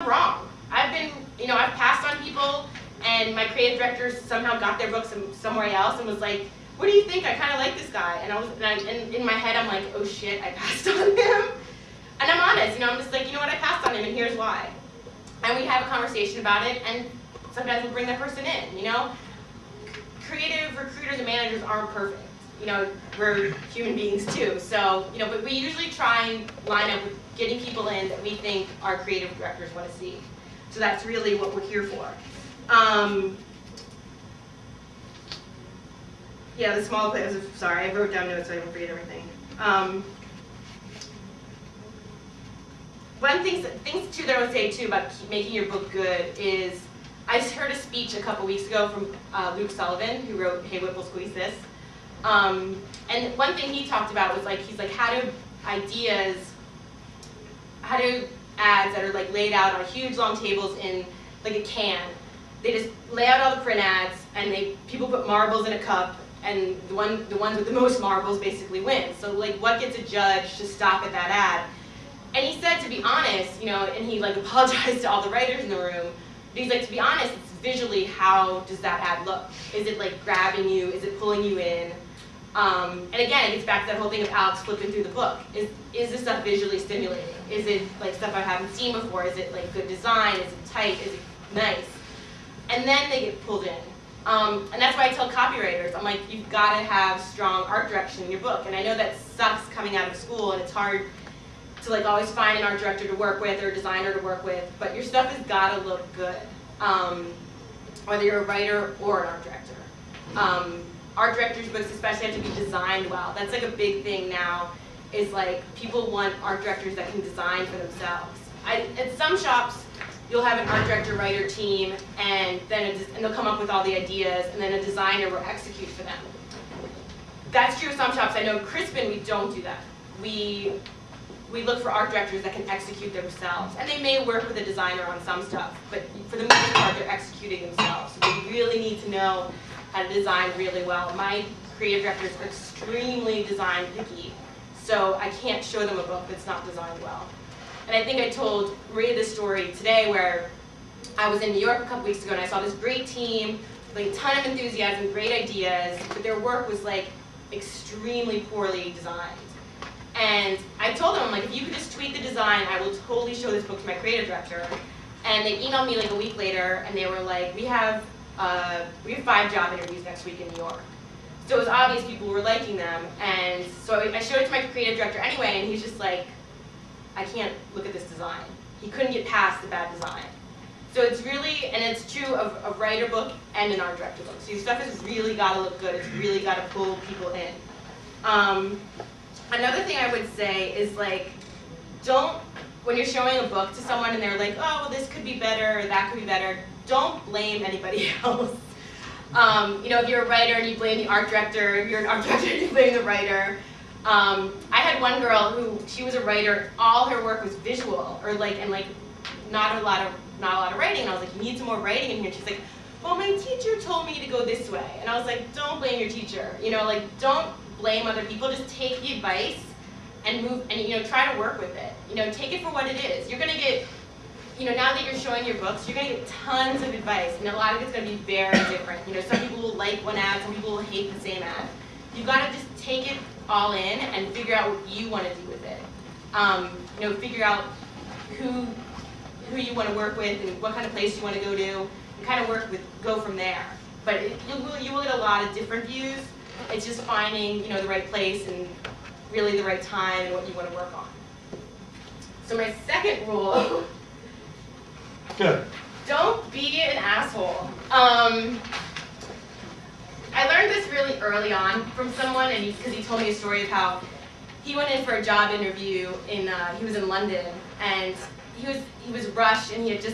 wrong. I've passed on people, and my creative director somehow got their books somewhere else and was like, what do you think? I kind of like this guy. And in my head, I'm like, oh shit, I passed on him. And I'm honest, I'm just like, you know what, I passed on him, and here's why. And we have a conversation about it, and sometimes we'll bring that person in, Creative recruiters and managers aren't perfect. We're human beings too. So, but we usually try and line up with getting people in that we think our creative directors want to see. So that's really what we're here for. Yeah, the small place, sorry, I wrote down notes so I don't forget everything. One thing too that I would say too about making your book good is, I just heard a speech a couple weeks ago from Luke Sullivan, who wrote Hey Whipple Squeeze This. And one thing he talked about was he's like, how do ads that are laid out on huge long tables in a can, they just lay out all the print ads, and people put marbles in a cup, and the ones with the most marbles basically win. So what gets a judge to stop at that ad? And he said, to be honest, and he apologized to all the writers in the room, but he's like, to be honest, it's visually, how does that ad look? Is it grabbing you? Is it pulling you in? And again, it gets back to that whole thing of Alex flipping through the book. Is this stuff visually stimulating? Is it stuff I haven't seen before? Is it good design? Is it tight? Is it nice? And then they get pulled in. And that's why I tell copywriters, I'm like, you've got to have strong art direction in your book. And I know that sucks coming out of school, and it's hard to always find an art director to work with or a designer to work with, but your stuff has got to look good, whether you're a writer or an art director. Art directors' books especially have to be designed well. That's a big thing now, is people want art directors that can design for themselves. At some shops, you'll have an art director writer team, and they'll come up with all the ideas, and then a designer will execute for them. That's true of some shops. I know Crispin, we don't do that. We look for art directors that can execute themselves. And they may work with a designer on some stuff, but for the most part, they're executing themselves. So we really need to know how to design really well. My creative directors are extremely design picky, so I can't show them a book that's not designed well. And I think I told Maria this story today, where I was in New York a couple weeks ago, and I saw this great team, a ton of enthusiasm, great ideas, but their work was extremely poorly designed. And I told them, I'm like, if you could just tweak the design, I will totally show this book to my creative director. And they emailed me a week later, and they were like, we have 5 job interviews next week in New York. So it was obvious people were liking them, and so I showed it to my creative director anyway, and he's just like, I can't look at this design. He couldn't get past the bad design. So it's really, and it's true of a writer book and an art director book. So your stuff has really got to look good. It's really got to pull people in. Another thing I would say is when you're showing a book to someone and they're like, oh, well, this could be better, or that could be better, don't blame anybody else. If you're a writer and you blame the art director, if you're an art director and you blame the writer. I had one girl who, she was a writer, all her work was visual, or not a lot of writing. And I was like, you need some more writing in here. She's like, well, my teacher told me to go this way. And I was like, don't blame your teacher. Don't blame other people. Just take the advice and move, and try to work with it. Take it for what it is. You're gonna get, now that you're showing your books, you're gonna get tons of advice, and a lot of it's gonna be very different. Some people will like one ad, some people will hate the same ad. You've got to just take it all in and figure out what you want to do with it. Figure out who you want to work with and what kind of place you want to go to, and kind of go from there. But you will get a lot of different views. It's just finding the right place and really the right time and what you want to work on. So my second rule, good. Don't be an asshole. I learned this really early on from someone, and because he told me a story of how he went in for a job interview he was in London, and he was rushed, and he was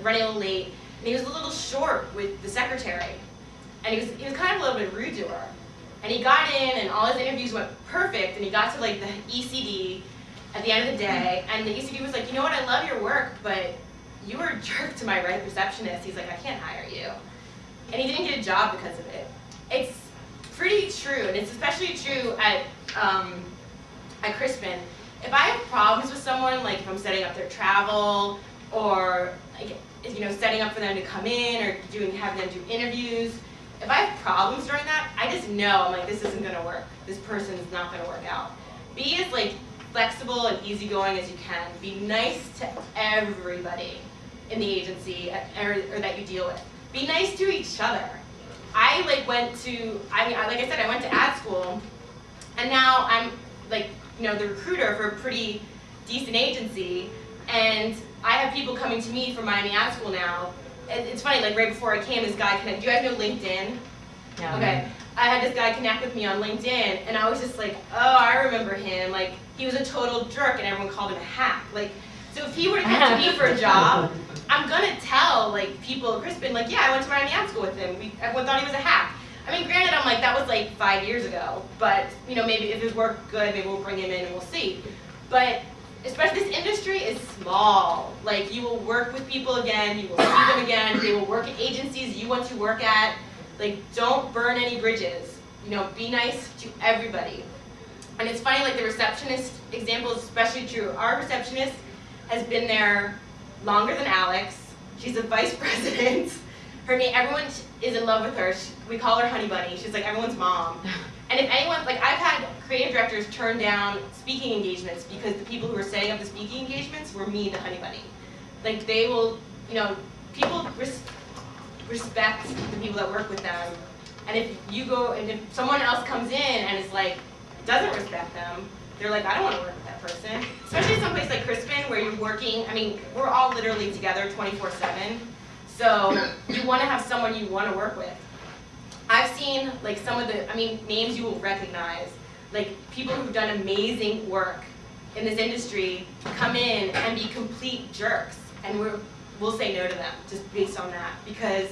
running a little late, and he was a little short with the secretary, and he was kind of a little bit rude to her. And he got in, and all his interviews went perfect, and he got to the ECD at the end of the day, and the ECD was like, you know what, I love your work, but you were a jerk to my receptionist. He's like, I can't hire you. And he didn't get a job because of it. It's pretty true, and it's especially true at Crispin. If I have problems with someone, if I'm setting up their travel, or like, setting up for them to come in or having them do interviews. If I have problems during that, I just know, I'm like, this isn't gonna work. This person's not gonna work out. Be as like flexible and easygoing as you can. Be nice to everybody in the agency or that you deal with. Be nice to each other. I like went to, like I said, I went to ad school, and now I'm like, the recruiter for a pretty decent agency, and I have people coming to me from Miami Ad School now. It's funny, like right before I came, this guy connected. Do you guys know LinkedIn? Yeah. Okay. I had this guy connect with me on LinkedIn, and I was just like, oh, I remember him. Like, he was a total jerk, and everyone called him a hack. Like, so if he were to come to me for a job, I'm gonna tell like people, Crispin, like, yeah, I went to Miami Ad School with him. Everyone thought he was a hack. I mean, granted, I'm like, that was like 5 years ago, but maybe if his work good, maybe we'll bring him in and we'll see. But especially this industry is small. Like, you will work with people again, you will see them again, they will work at agencies you want to work at. Like, don't burn any bridges. Be nice to everybody. And it's funny, like the receptionist example is especially true. Our receptionist has been there longer than Alex. She's a vice president. Her name, everyone is in love with her. We call her Honey Bunny. She's like everyone's mom. And if anyone, like I've had creative directors turn down speaking engagements because the people who were setting up the speaking engagements were mean to Honey Bunny. Like they will, people respect the people that work with them. And if you go, and if someone else comes in and is like, doesn't respect them, they're like, I don't want to work with that person. Especially someplace like Crispin where you're working, I mean, we're all literally together 24/7. So you want to have someone you want to work with. I've seen like some of the, names you will recognize, like people who've done amazing work in this industry come in and be complete jerks, and we'll say no to them just based on that, because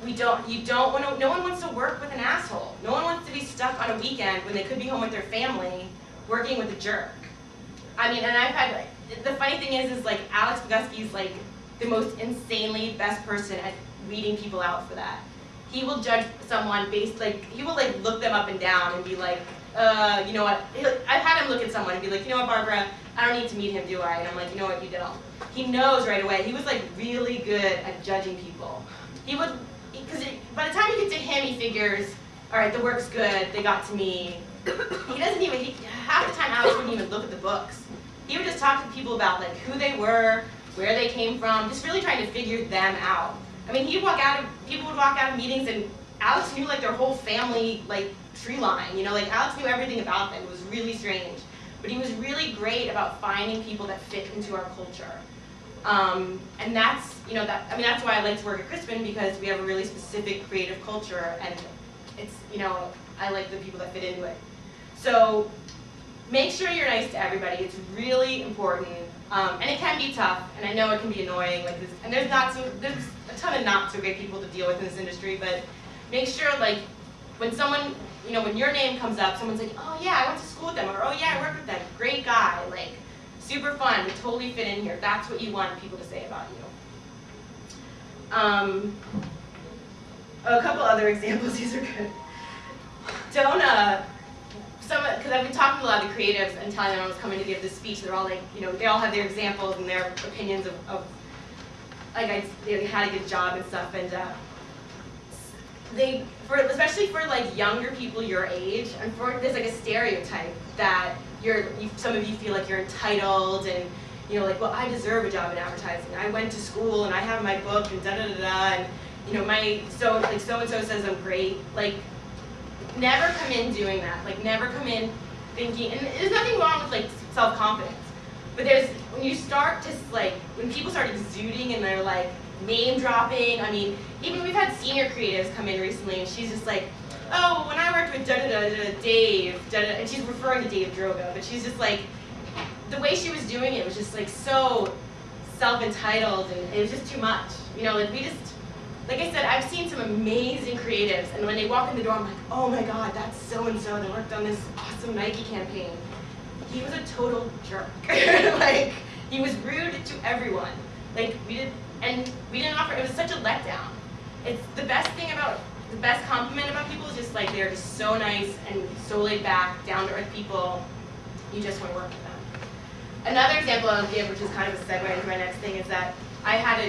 no one wants to work with an asshole. No one wants to be stuck on a weekend when they could be home with their family working with a jerk. And I've had, like, the funny thing is like Alex Bogusky's like the most insanely best person at weeding people out for that. He will judge someone based, like, he will like look them up and down and be like, you know what, I've had him look at someone and be like, you know what, Barbara, I don't need to meet him, do I? And I'm like, you know what, you don't. He knows right away. He was like really good at judging people. He would, because by the time you get to him, he figures, all right, the work's good, they got to me. He doesn't even, half the time Alex wouldn't even look at the books. He would just talk to people about like who they were, where they came from, just really trying to figure them out. People would walk out of meetings and Alex knew like their whole family like tree line, like Alex knew everything about them. It was really strange. But he was really great about finding people that fit into our culture. And that's, that's why I like to work at Crispin, because we have a really specific creative culture, and it's, I like the people that fit into it. So make sure you're nice to everybody. It's really important. And it can be tough, and I know it can be annoying, like this, and there's a ton of not so great people to deal with in this industry, but make sure like when someone, when your name comes up, someone's like, oh yeah, I went to school with them, or oh yeah, I worked with them, great guy, like super fun, we totally fit in here. That's what you want people to say about you. A couple other examples, these are good. Because I've been talking to a lot of the creatives and telling them I was coming to give this speech, they're all like, they all have their examples and their opinions of like how to get a job and stuff, and especially for like younger people your age, and there's like a stereotype that some of you feel like you're entitled and like, well, I deserve a job in advertising. I went to school and I have my book and da da da da, and my so and so says I'm great. Like, never come in doing that. Like, never come in thinking, and there's nothing wrong with like self-confidence, but when you start to like, when people start exuding and they're like name dropping. Even we've had senior creatives come in recently, and she's just like, oh, when I worked with Dave, and she's referring to Dave Droga, but she's just like, the way she was doing it was just like so self-entitled, and it was just too much. Like I said, I've seen some amazing creatives, and when they walk in the door, I'm like, oh my God, that's so-and-so that worked on this awesome Nike campaign. He was a total jerk. Like, he was rude to everyone. Like, we didn't offer, it was such a letdown. It's the best compliment about people is just like, they're just so nice and so laid back, down to earth people. You just want to work with them. Another example I'll give, which is kind of a segue into my next thing, is that I had a